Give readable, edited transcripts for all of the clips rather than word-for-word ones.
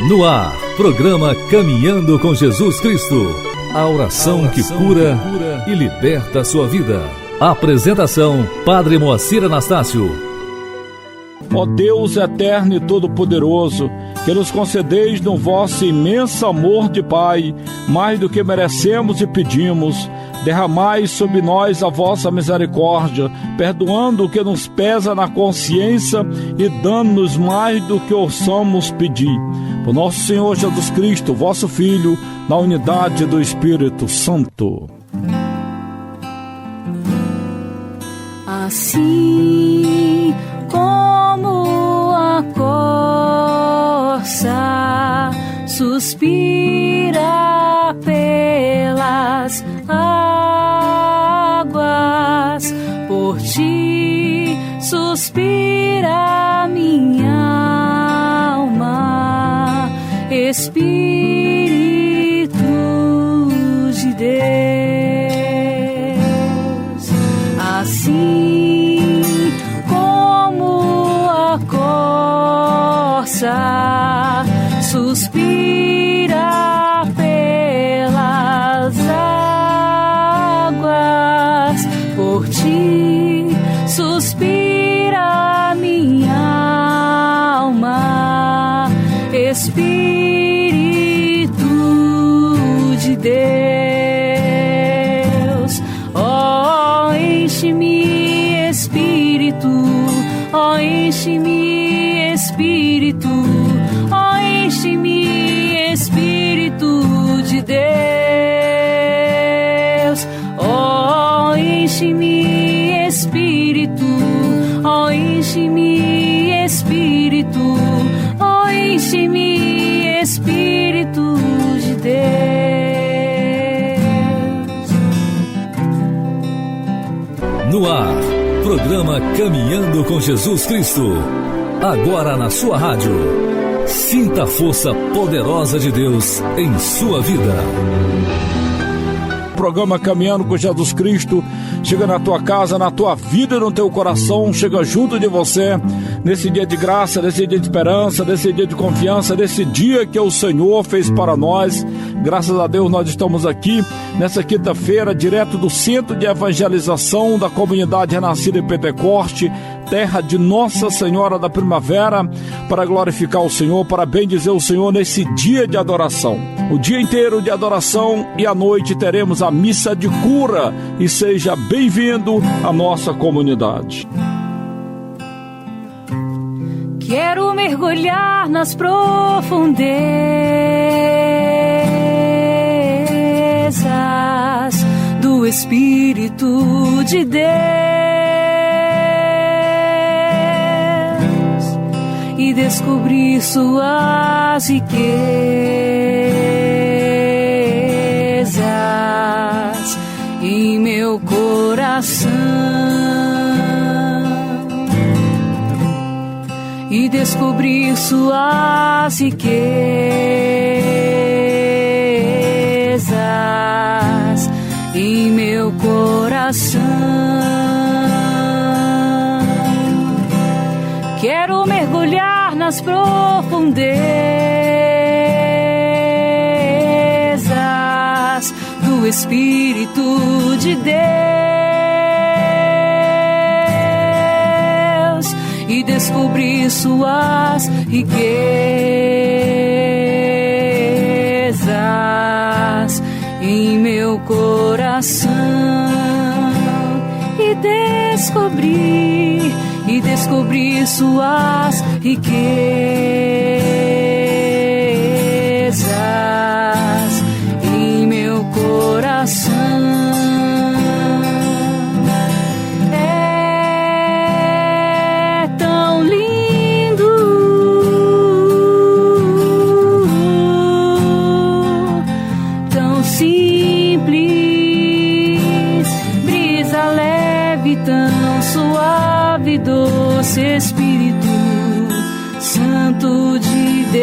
No ar, programa Caminhando com Jesus Cristo. A oração que cura e liberta a sua vida. Apresentação, Padre Moacir Anastácio. Ó Deus eterno e todo-poderoso, que nos concedeis no vosso imenso amor de Pai, mais do que merecemos e pedimos, derramai sobre nós a vossa misericórdia, perdoando o que nos pesa na consciência e dando-nos mais do que ouçamos pedir. Por nosso Senhor Jesus Cristo, vosso Filho, na unidade do Espírito Santo. Assim como a corça suspira pelas águas, por ti suspira minha alma, Espírito de Deus. Assim como a corça suspira pelas águas, por ti suspira minha alma, Espírito de Deus. Oh, enche-me, Espírito, oh, enche-me, Espírito, oh, enche-me, Espírito de Deus. Oh, enche-me, Espírito, oh, enche-me, Espírito, oh, enche-me, Espírito de Deus. No ar, programa Caminhando com Jesus Cristo. Agora na sua rádio. Sinta a força poderosa de Deus em sua vida. O programa Caminhando com Jesus Cristo chega na tua casa, na tua vida e no teu coração, chega junto de você nesse dia de graça, nesse dia de esperança, nesse dia de confiança, nesse dia que o Senhor fez para nós. Graças a Deus nós estamos aqui nessa quinta-feira, direto do Centro de Evangelização da Comunidade Renascida em Pentecoste, terra de Nossa Senhora da Primavera, para glorificar o Senhor, para bendizer o Senhor nesse dia de adoração. O dia inteiro de adoração e à noite teremos a missa de cura. E seja bem-vindo à nossa comunidade. Quero mergulhar nas profundezas do Espírito de Deus e descobrir suas riquezas em meu coração. E descobrir suas riquezas em meu coração. Quero mergulhar nas profundezas do Espírito de Deus e descobrir suas riquezas em meu coração. E descobrir suas riquezas em meu coração. Doce Espírito Santo de Deus,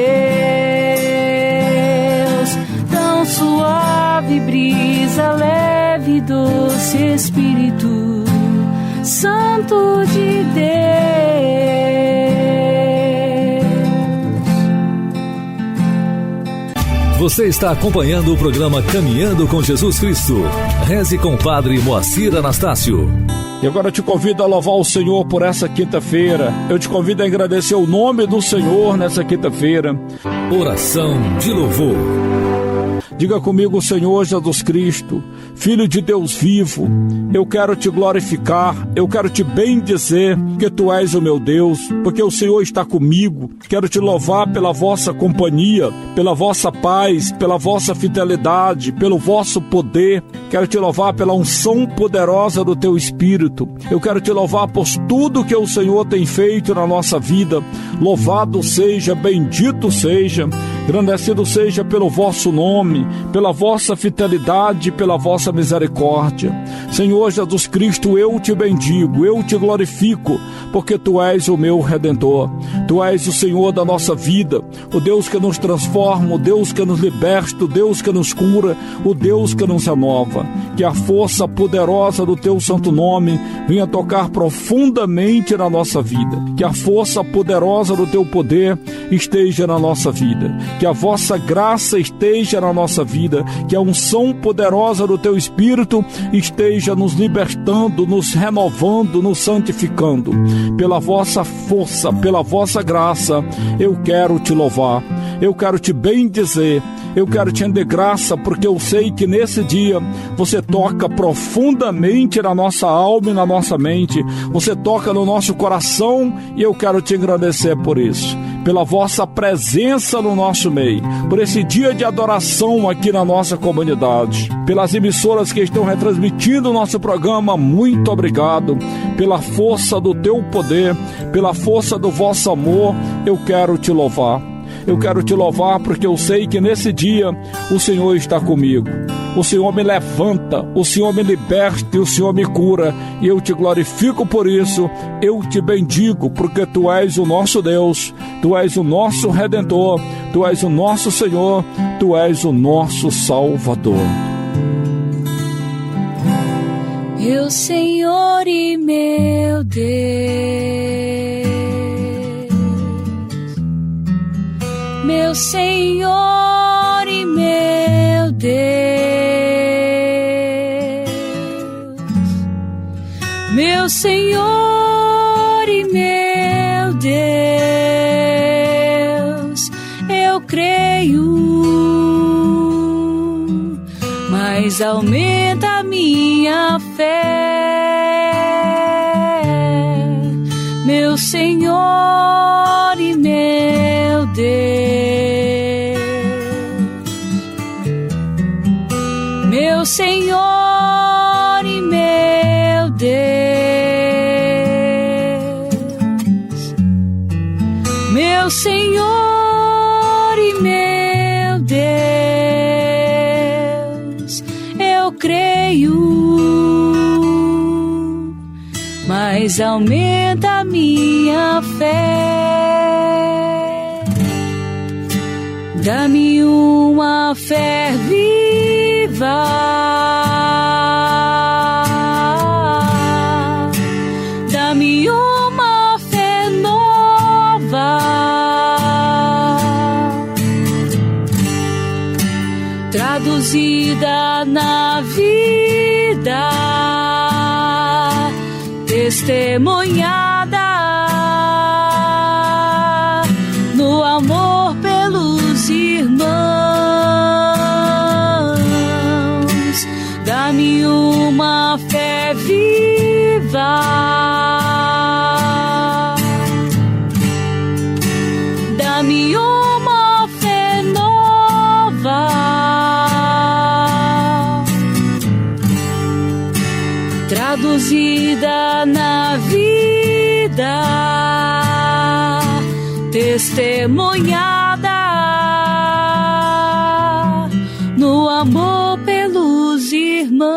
tão suave brisa leve, doce Espírito Santo de Deus. Você está acompanhando o programa Caminhando com Jesus Cristo. Reze com o Padre Moacir Anastácio. E agora eu te convido a louvar o Senhor por essa quinta-feira. Eu te convido a agradecer o nome do Senhor nessa quinta-feira. Oração de louvor. Diga comigo, Senhor Jesus Cristo, Filho de Deus vivo, eu quero te glorificar, eu quero te bendizer, porque tu és o meu Deus, porque o Senhor está comigo. Quero te louvar pela vossa companhia, pela vossa paz, pela vossa fidelidade, pelo vosso poder. Quero te louvar pela unção poderosa do teu Espírito. Eu quero te louvar por tudo que o Senhor tem feito na nossa vida. Louvado seja, bendito seja, engrandecido seja pelo vosso nome, pela vossa fidelidade, pela vossa misericórdia. Senhor Jesus Cristo, eu te bendigo, eu te glorifico, porque tu és o meu Redentor. Tu és o Senhor da nossa vida, o Deus que nos transforma, o Deus que nos liberta, o Deus que nos cura, o Deus que nos renova. Que a força poderosa do teu santo nome venha tocar profundamente na nossa vida. Que a força poderosa do teu poder esteja na nossa vida. Que a vossa graça esteja na nossa vida. Que a unção poderosa do teu Espírito esteja nos libertando, nos renovando, nos santificando. Pela vossa força, pela vossa graça, eu quero te louvar. Eu quero te bendizer. Eu quero te render graça, porque eu sei que nesse dia você toca profundamente na nossa alma e na nossa mente. Você toca no nosso coração e eu quero te agradecer por isso. Pela vossa presença no nosso meio, por esse dia de adoração aqui na nossa comunidade, pelas emissoras que estão retransmitindo o nosso programa, muito obrigado. Pela força do teu poder, pela força do vosso amor, eu quero te louvar. Eu quero te louvar porque eu sei que nesse dia o Senhor está comigo. O Senhor me levanta, o Senhor me liberta e o Senhor me cura. E eu te glorifico por isso, eu te bendigo, porque tu és o nosso Deus, tu és o nosso Redentor, tu és o nosso Senhor, tu és o nosso Salvador. Meu Senhor e meu Deus, meu Senhor e meu Deus, meu Senhor e meu Deus, eu creio, mas aumenta a minha fé, meu Senhor e meu Deus, meu Senhor e meu Deus, meu Senhor e meu Deus, eu creio, mas aumenta a minha fé. Dá-me uma fé viva, dá-me uma fé nova, traduzida na vida, testemunhada no amor pelos irmãos. Dá-me uma fé viva, dá-me uma fé nova, traduzida na vida, testemunhada no amor pelos irmãos.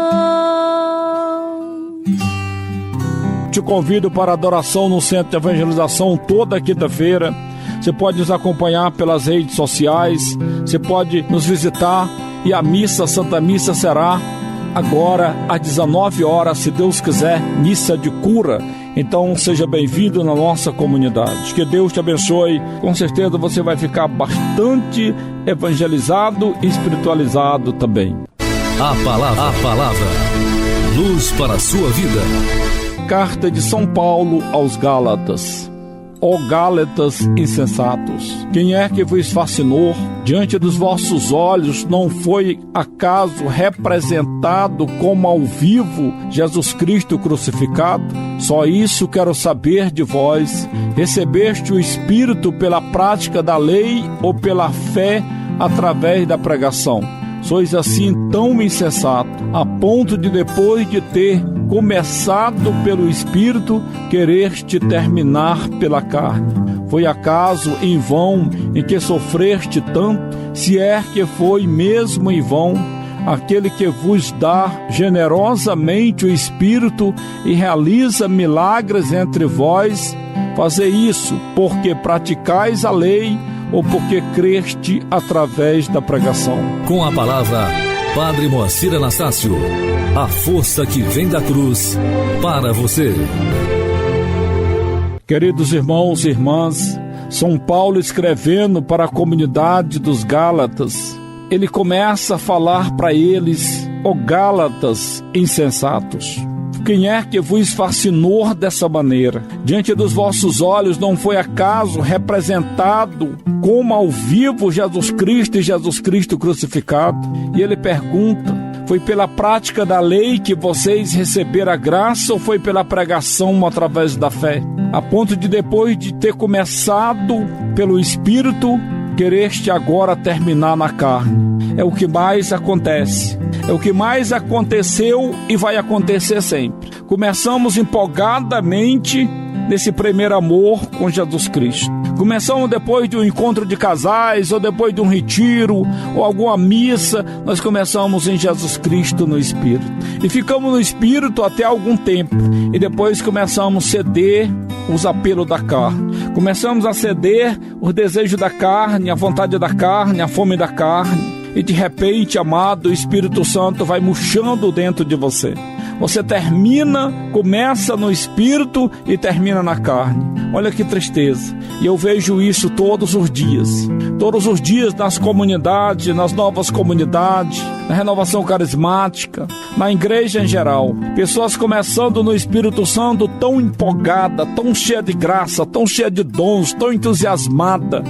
Te convido para a adoração no Centro de Evangelização toda quinta-feira. Você pode nos acompanhar pelas redes sociais, você pode nos visitar e a missa, a Santa Missa será agora às 19 horas, se Deus quiser, missa de cura. Então seja bem-vindo na nossa comunidade. Que Deus te abençoe. Com certeza você vai ficar bastante evangelizado e espiritualizado também. A palavra, luz para a sua vida. Carta de São Paulo aos Gálatas. Ó Gálatas insensatos, quem é que vos fascinou? Diante dos vossos olhos não foi acaso representado como ao vivo Jesus Cristo crucificado? Só isso quero saber de vós. Recebeste o Espírito pela prática da lei ou pela fé através da pregação? Sois assim tão insensato, a ponto de depois de ter começado pelo Espírito, quereste terminar pela carne. Foi acaso em vão em que sofreste tanto? Se é que foi mesmo em vão, aquele que vos dá generosamente o Espírito e realiza milagres entre vós, fazei isso porque praticais a lei ou porque creste através da pregação. Com a palavra, Padre Moacir Anastácio, a força que vem da cruz para você. Queridos irmãos e irmãs, São Paulo escrevendo para a comunidade dos Gálatas, ele começa a falar para eles: ó Gálatas insensatos, quem é que vos fascinou dessa maneira? Diante dos vossos olhos não foi acaso representado como ao vivo Jesus Cristo e Jesus Cristo crucificado? E ele pergunta: foi pela prática da lei que vocês receberam a graça ou foi pela pregação através da fé? A ponto de depois de ter começado pelo Espírito, quereste agora terminar na carne. É o que mais acontece. É o que mais aconteceu e vai acontecer sempre. Começamos empolgadamente nesse primeiro amor com Jesus Cristo. Começamos depois de um encontro de casais, ou depois de um retiro, ou alguma missa, nós começamos em Jesus Cristo no Espírito. E ficamos no Espírito até algum tempo. E depois começamos a ceder os apelos da carne. Começamos a ceder os desejos da carne, a vontade da carne, a fome da carne. E de repente, amado, o Espírito Santo vai murchando dentro de você. Você começa no Espírito e termina na carne. Olha que tristeza. E eu vejo isso todos os dias. Todos os dias nas comunidades, nas novas comunidades, na renovação carismática, na igreja em geral. Pessoas começando no Espírito Santo tão empolgada, tão cheia de graça, tão cheia de dons, tão entusiasmada.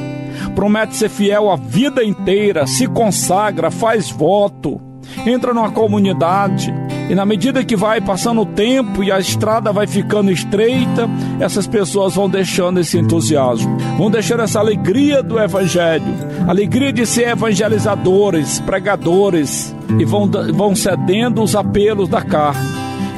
Promete ser fiel a vida inteira, se consagra, faz voto, entra numa comunidade. E na medida que vai passando o tempo e a estrada vai ficando estreita, essas pessoas vão deixando esse entusiasmo, vão deixando essa alegria do Evangelho, alegria de ser evangelizadores, pregadores, e vão cedendo os apelos da carne.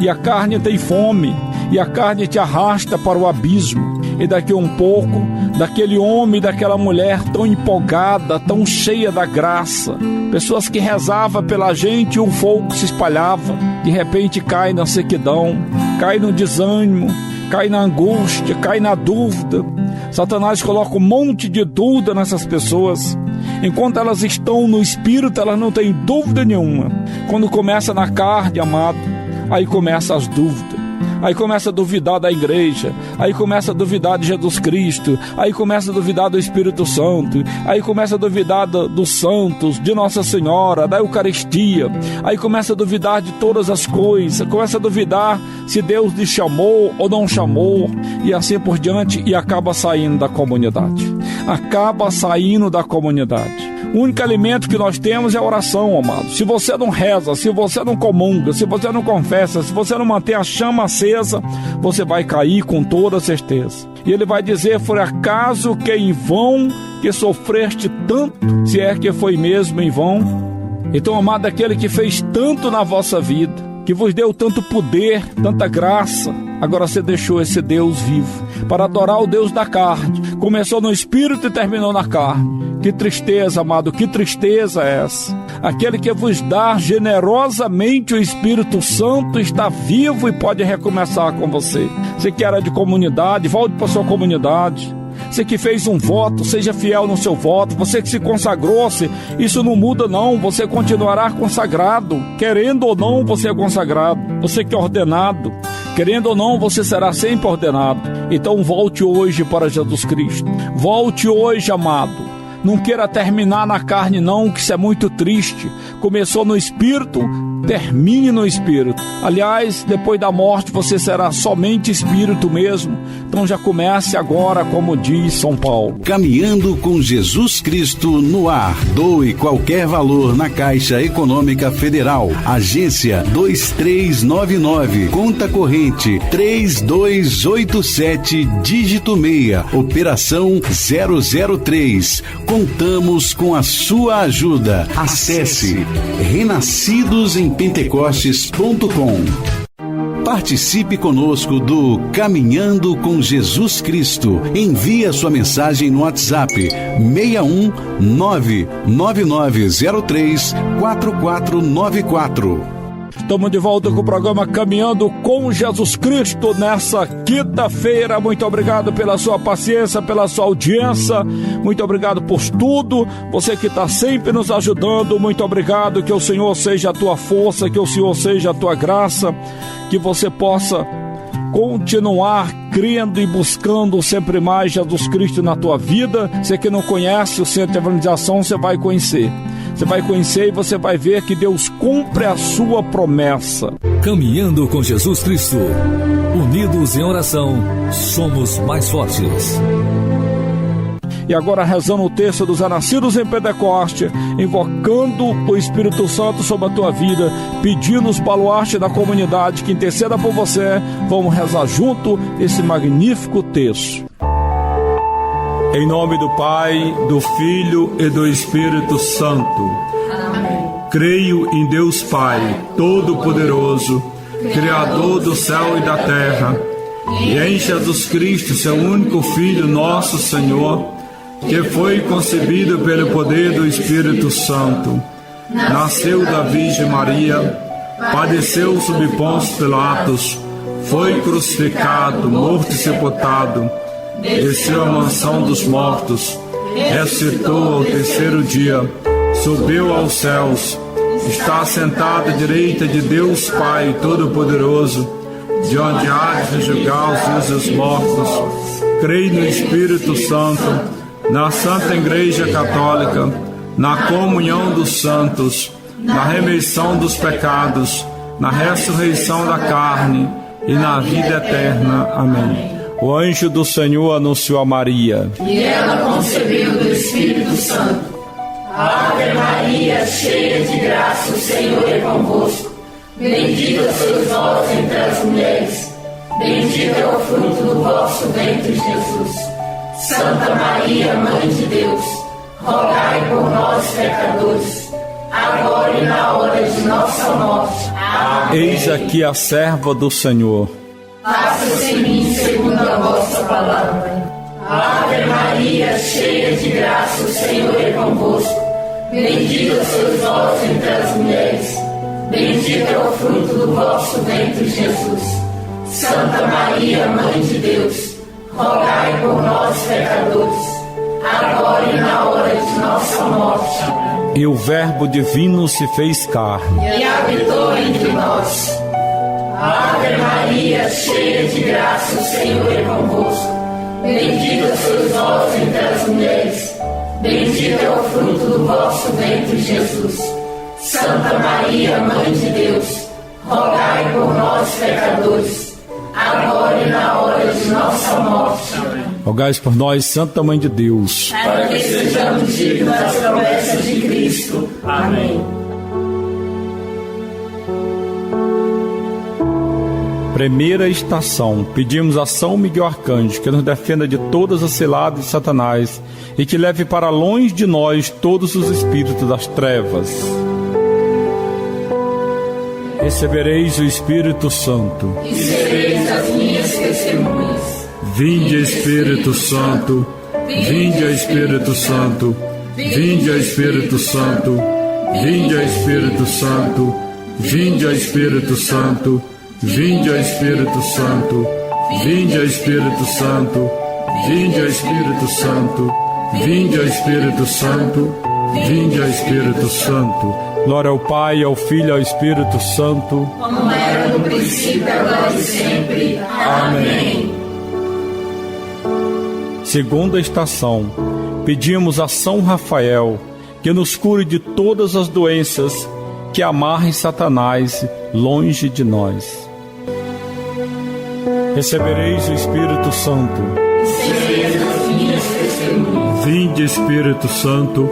E a carne tem fome, e a carne te arrasta para o abismo. E daqui a um pouco, daquele homem e daquela mulher tão empolgada, tão cheia da graça, pessoas que rezavam pela gente e o fogo se espalhava, de repente cai na sequidão, cai no desânimo, cai na angústia, cai na dúvida. Satanás coloca um monte de dúvida nessas pessoas. Enquanto elas estão no Espírito, elas não têm dúvida nenhuma. Quando começa na carne, amado, aí começa as dúvidas. Aí começa a duvidar da igreja, aí começa a duvidar de Jesus Cristo, aí começa a duvidar do Espírito Santo, aí começa a duvidar dos santos, de Nossa Senhora, da Eucaristia, aí começa a duvidar de todas as coisas, começa a duvidar se Deus lhe chamou ou não chamou, e assim por diante, e acaba saindo da comunidade. Acaba saindo da comunidade. O único alimento que nós temos é a oração, amado. Se você não reza, se você não comunga, se você não confessa, se você não mantém a chama acesa, você vai cair com toda certeza. E ele vai dizer: foi acaso que em vão que sofreste tanto, se é que foi mesmo em vão? Então, amado, aquele que fez tanto na vossa vida, que vos deu tanto poder, tanta graça, agora você deixou esse Deus vivo para adorar o Deus da carne. Começou no Espírito e terminou na carne. Que tristeza, amado, que tristeza é essa? Aquele que vos dá generosamente o Espírito Santo está vivo e pode recomeçar com você. Você que era de comunidade, volte para a sua comunidade. Você que fez um voto, seja fiel no seu voto. Você que se consagrou-se, isso não muda não, você continuará consagrado. Querendo ou não, você é consagrado. Você que é ordenado, Querendo ou não, você será sempre ordenado. Então volte hoje para Jesus Cristo. Volte hoje, amado. Não queira terminar na carne não, que isso é muito triste. Começou no Espírito, termine no Espírito. Aliás, depois da morte você será somente Espírito mesmo. Então já comece agora, como diz São Paulo. Caminhando com Jesus Cristo no ar. Doe qualquer valor na Caixa Econômica Federal. Agência 2399. Conta corrente 3287, dígito 6. Operação 003. Contamos com a sua ajuda. Acesse renascidosempentecostes.com. Participe conosco do Caminhando com Jesus Cristo. Envie a sua mensagem no WhatsApp 61 99903 4494. Estamos de volta com o programa Caminhando com Jesus Cristo nessa quinta-feira. Muito obrigado pela sua paciência, pela sua audiência. Muito obrigado por tudo. Você que está sempre nos ajudando, muito obrigado. Que o Senhor seja a tua força, que o Senhor seja a tua graça. Que você possa continuar crendo e buscando sempre mais Jesus Cristo na tua vida. Você que não conhece o Centro de Evangelização, você vai conhecer. Você vai conhecer e você vai ver que Deus cumpre a sua promessa. Caminhando com Jesus Cristo. Unidos em oração, somos mais fortes. E agora rezando o texto dos Renascidos em Pentecoste, invocando o Espírito Santo sobre a tua vida, pedindo os baluartes da comunidade que interceda por você. Vamos rezar junto esse magnífico texto. Em nome do Pai, do Filho e do Espírito Santo. Amém. Creio em Deus Pai, Todo-Poderoso, Criador do céu e da terra, e em Jesus Cristo, seu único Filho, nosso Senhor, que foi concebido pelo poder do Espírito Santo, nasceu da Virgem Maria, padeceu sob Pôncio Pilatos, foi crucificado, morto e sepultado, desceu à mansão dos mortos, ressuscitou ao terceiro dia, subiu aos céus, está sentado à direita de Deus Pai Todo-Poderoso, de onde há de julgar os vivos e os mortos. Creio no Espírito Santo, na Santa Igreja Católica, na comunhão dos santos, na remissão dos pecados, na ressurreição da carne e na vida eterna. Amém. O anjo do Senhor anunciou a Maria, e ela concebeu do Espírito Santo. Ave Maria, cheia de graça, o Senhor é convosco. Bendita sois vós entre as mulheres, bendito é o fruto do vosso ventre, Jesus. Santa Maria, Mãe de Deus, rogai por nós, pecadores, agora e na hora de nossa morte. Amém. Eis aqui a serva do Senhor. Faça-se em mim segundo a vossa palavra. Ave Maria, cheia de graça, o Senhor é convosco. Bendita sois vós entre as mulheres, bendito é o fruto do vosso ventre, Jesus. Santa Maria, Mãe de Deus, rogai por nós, pecadores, agora e na hora de nossa morte. E o Verbo divino se fez carne e habitou entre nós. Ave Maria, cheia de graça, o Senhor é convosco. Bendita sois vós entre as mulheres, bendito é o fruto do vosso ventre, Jesus. Santa Maria, Mãe de Deus, rogai por nós, pecadores, agora e na hora de nossa morte. Rogai por nós, Santa Mãe de Deus, para que sejamos dignos das promessas de Cristo. Amém. Primeira estação. Pedimos a São Miguel Arcanjo que nos defenda de todas as ciladas de Satanás e que leve para longe de nós todos os espíritos das trevas. Recebereis o Espírito Santo. E sereis as minhas testemunhas. Vinde, Espírito Santo. Vinde, Espírito Santo. Vinde, Espírito Santo. Vinde, Espírito Santo. Vinde, Espírito Santo. Vinde, Espírito Santo. Vinde, Espírito Santo. Vinde, Espírito Santo. Vinde, Espírito Santo. Vinde, Espírito Santo. Glória ao Pai, ao Filho e ao Espírito Santo. Como era no princípio, agora e sempre. Amém. Segunda estação. Pedimos a São Rafael que nos cure de todas as doenças, que amarre Satanás longe de nós. Recebereis o Espírito Santo. Vinde, Espírito Santo.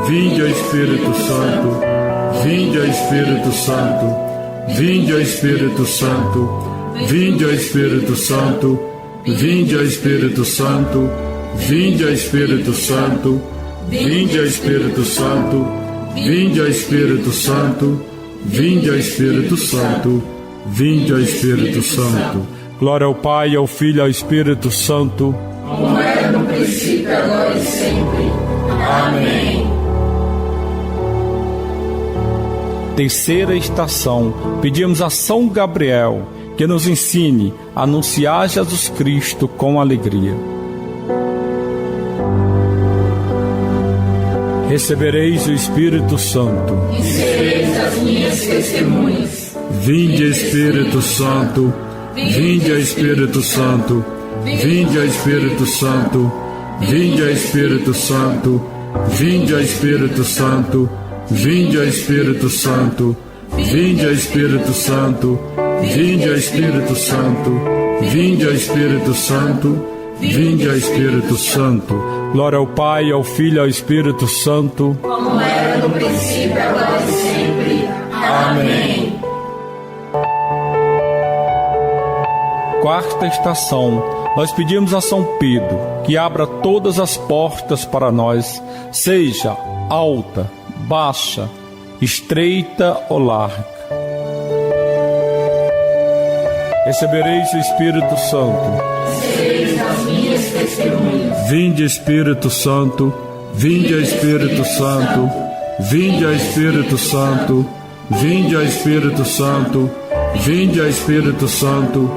Vinde, Espírito Santo. Vinde, Espírito Santo. Vinde, Espírito Santo. Vinde, Espírito Santo. Vinde, Espírito Santo. Vinde, Espírito Santo. Vinde, Espírito Santo. Vinde, Espírito Santo. Vinde, Espírito Santo. Vinde, Espírito Santo. Glória ao Pai, ao Filho e ao Espírito Santo. Como era no princípio, agora e sempre. Amém. Terceira estação. Pedimos a São Gabriel que nos ensine a anunciar Jesus Cristo com alegria. Recebereis o Espírito Santo. E sereis as minhas testemunhas. Vinde, Espírito Santo. Vinde, Espírito Santo. Vinde, Espírito Santo. Vinde, Espírito Santo. Vinde, Espírito Santo. Vinde, Espírito Santo. Vinde, Espírito Santo. Vinde, Espírito Santo. Vinde, Espírito Santo. Vinde, Espírito Santo. Glória ao Pai, ao Filho e ao Espírito Santo. Como era no princípio, agora e sempre. Amém. Quarta estação. Nós pedimos a São Pedro que abra todas as portas para nós, seja alta, baixa, estreita ou larga. Recebereis o Espírito Santo. Sereis as minhas testemunhas. Vinde, Espírito Santo. Vinde, Espírito Santo. Vinde, Espírito Santo. Vinde, Espírito Santo. Vinde, Espírito Santo.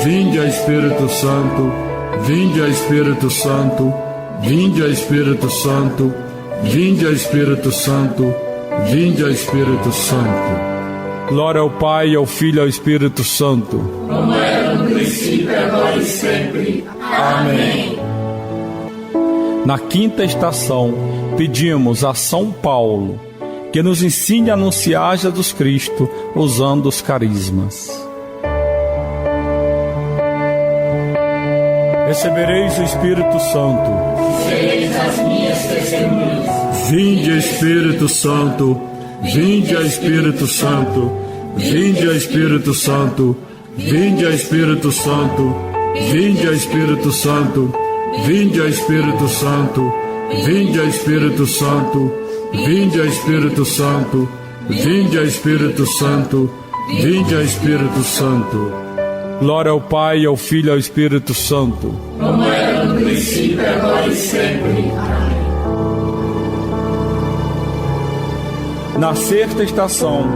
Vinde, Espírito Santo. Vinde, Espírito Santo. Vinde, Espírito Santo. Vinde, Espírito Santo. Vinde, Espírito Santo. Glória ao Pai, ao Filho e ao Espírito Santo. Como era no princípio, agora e sempre. Amém. Na quinta estação, pedimos a São Paulo que nos ensine a anunciar Jesus Cristo usando os carismas. Recebereis o Espírito Santo. Sereis as minhas testemunhas. Vinde, Espírito Santo. Vinde, Espírito Santo. Vinde, Espírito Santo. Vinde, Espírito Santo. Vinde, Espírito Santo. Vinde, Espírito Santo. Vinde, Espírito Santo. Vinde, Espírito Santo. Vinde, Espírito Santo. Vinde, Espírito Santo. Glória ao Pai, ao Filho e ao Espírito Santo. Como era no princípio, agora e sempre. Amém. Na sexta estação,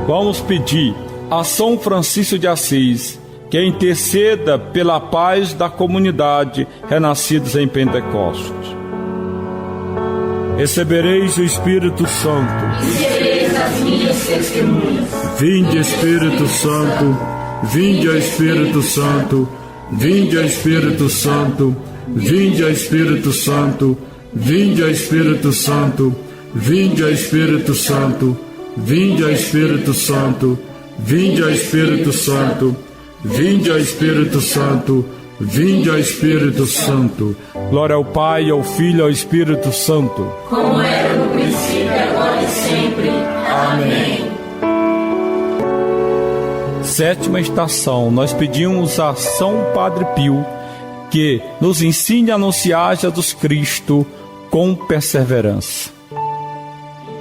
vamos pedir a São Francisco de Assis que interceda pela paz da comunidade renascidos em Pentecostes. Recebereis o Espírito Santo. E sereis as minhas testemunhas. Vinde, Espírito Santo. Vinde, Espírito Santo. Vinde, Espírito Santo. Vinde, Espírito Santo. Vinde, Espírito Santo. Vinde, Espírito Santo. Vinde, Espírito Santo. Vinde, Espírito Santo. Vinde, Espírito Santo. Vinde, Espírito Santo. Glória ao Pai, ao Filho e ao Espírito Santo. Como era no princípio, agora e sempre. Amém. Sétima estação, nós pedimos a São Padre Pio que nos ensine a anunciar Jesus Cristo com perseverança.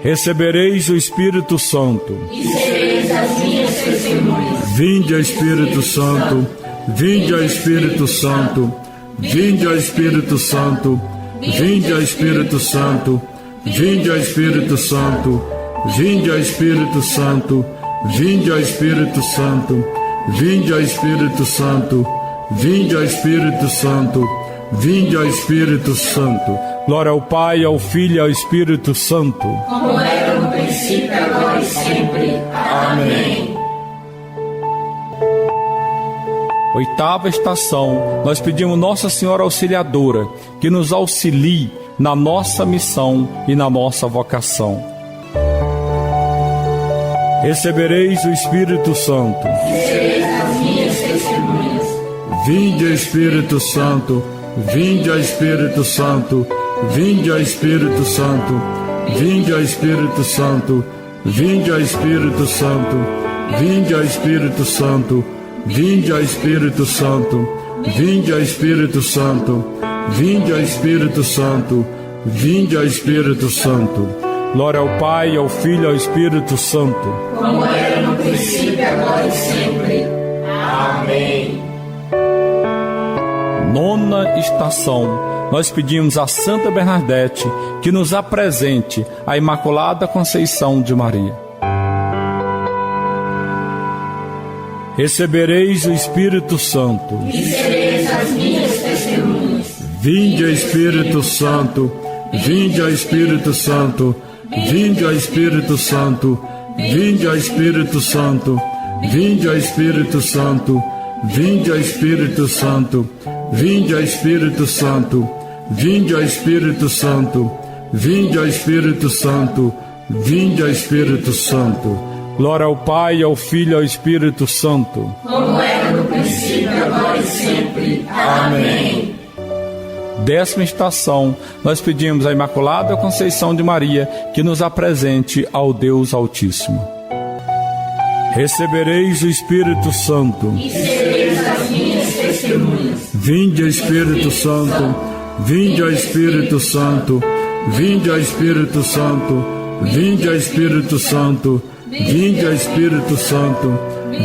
Recebereis o Espírito Santo. E sereis as minhas testemunhas. Vinde, Espírito Santo. Vinde, Espírito Santo. Vinde, Espírito Santo. Vinde, Espírito Santo. Vinde, Espírito Santo. Vinde, Espírito Santo. Vinde, Espírito Santo. Vinde, Espírito Santo. Vinde, Espírito Santo. Vinde, Espírito Santo. Glória ao Pai, ao Filho e ao Espírito Santo. Como era no princípio, agora e sempre. Amém. Oitava estação, nós pedimos Nossa Senhora Auxiliadora que nos auxilie na nossa missão e na nossa vocação. Recebereis o Espírito Santo. Sereis as minhas testemunhas. Vinde, Espírito Santo. Vinde, Espírito Santo. Vinde, Espírito Santo. Vinde, Espírito Santo. Vinde, Espírito Santo. Vinde, Espírito Santo. Vinde, Espírito Santo. Vinde, Espírito Santo. Vinde, Espírito Santo. Vinde, Espírito Santo. Glória ao Pai, ao Filho e ao Espírito Santo. Como era no princípio, agora e sempre. Amém. Nona estação, nós pedimos a Santa Bernadette que nos apresente a Imaculada Conceição de Maria. Recebereis o Espírito Santo. E sereis as minhas testemunhas. Vinde, Espírito Santo. Vinde, Espírito Santo. Vinde, Espírito Santo. Vinde, Espírito Santo. Vinde, Espírito Santo. Vinde, Espírito Santo. Vinde, Espírito Santo. Vinde, Espírito Santo. Vinde, Espírito Santo. Vinde, Espírito Santo. Glória ao Pai, ao Filho e ao Espírito Santo. Como era no princípio, agora e sempre. Amém. Décima estação, nós pedimos a Imaculada Conceição de Maria que nos apresente ao Deus Altíssimo. Recebereis o Espírito Santo. E sereis as minhas testemunhas. Vinde, Espírito Santo. Vinde, Espírito Santo. Vinde, Espírito Santo. Vinde, Espírito Santo. Vinde, Espírito Santo.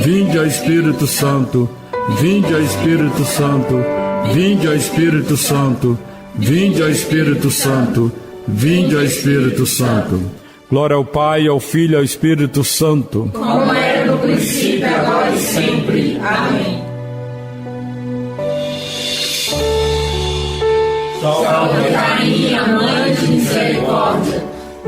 Vinde, Espírito Santo. Vinde, Espírito Santo. Vinde, Espírito Santo. Vinde, Espírito Santo. Vinde, Espírito Santo. Glória ao Pai, ao Filho e ao Espírito Santo. Como era no princípio, agora e sempre. Amém. Salve, Rainha, Mãe de Misericórdia,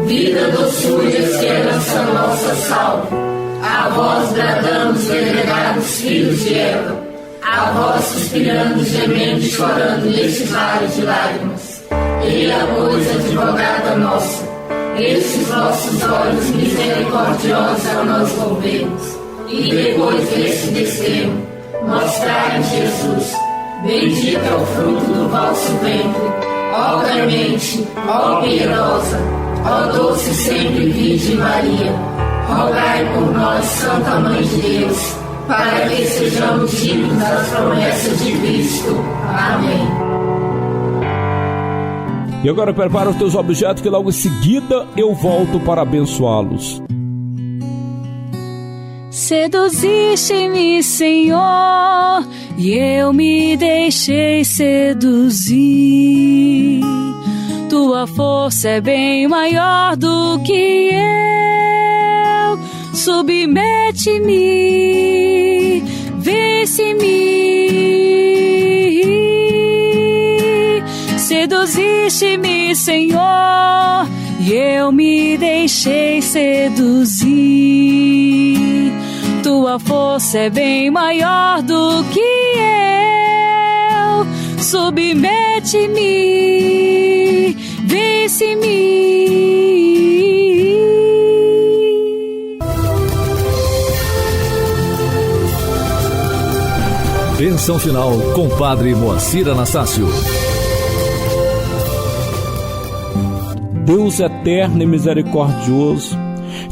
vida, doçura e esperança nossa, salve. A vós bradamos, degredados filhos de Eva, a vós suspirando, gemendo e chorando neste vale de lágrimas. Eia, pois, advogada nossa, estes vossos olhos misericordiosos a nós volvemos, e depois deste desterro, mostrai Jesus, bendito é o fruto do vosso ventre, ó clemente, ó piedosa, ó doce sempre Virgem Maria, rogai por nós, Santa Mãe de Deus, para que sejamos dignos das promessas de Cristo. Amém. E agora prepara os teus objetos que logo em seguida eu volto para abençoá-los. Seduziste-me, Senhor, e eu me deixei seduzir. Tua força é bem maior do que eu. Submete-me, vence-me. Seduziste-me, Senhor, e eu me deixei seduzir. Tua força é bem maior do que eu. Submete-me, vence-me. Bênção final com Padre Moacir Anastácio. Deus eterno e misericordioso,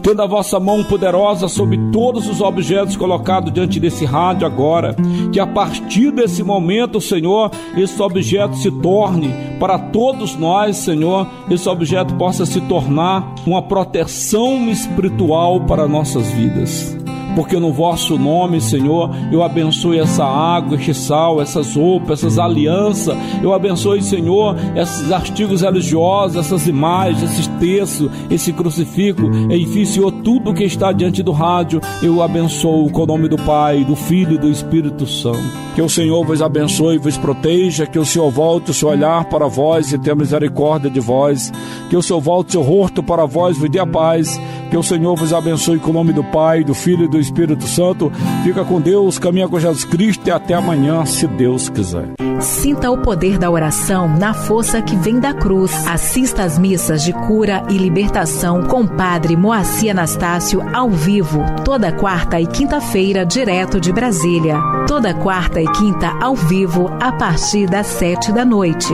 tendo a vossa mão poderosa sobre todos os objetos colocados diante desse rádio agora, que a partir desse momento, Senhor, esse objeto se torne para todos nós, Senhor, esse objeto possa se tornar uma proteção espiritual para nossas vidas. porque no vosso nome, Senhor, eu abençoe essa água, este sal, essas roupas, essas alianças. Eu abençoe, Senhor, esses artigos religiosos, essas imagens, esses textos, esse crucifixo. Enfim, Senhor, tudo que está diante do rádio, eu abençoo com o nome do Pai, do Filho e do Espírito Santo. Que o Senhor vos abençoe e vos proteja, que o Senhor volte o seu olhar para vós e tenha misericórdia de vós, que o Senhor volte o seu rosto para vós e vos dê a paz. Que o Senhor vos abençoe com o nome do Pai, do Filho e do Espírito Santo. Fica com Deus, caminha com Jesus Cristo e até amanhã, se Deus quiser. Sinta o poder da oração na força que vem da cruz. Assista às missas de cura e libertação com Padre Moacir Anastácio ao vivo, toda quarta e quinta-feira, direto de Brasília. Toda quarta e quinta ao vivo, a partir das 7 da noite.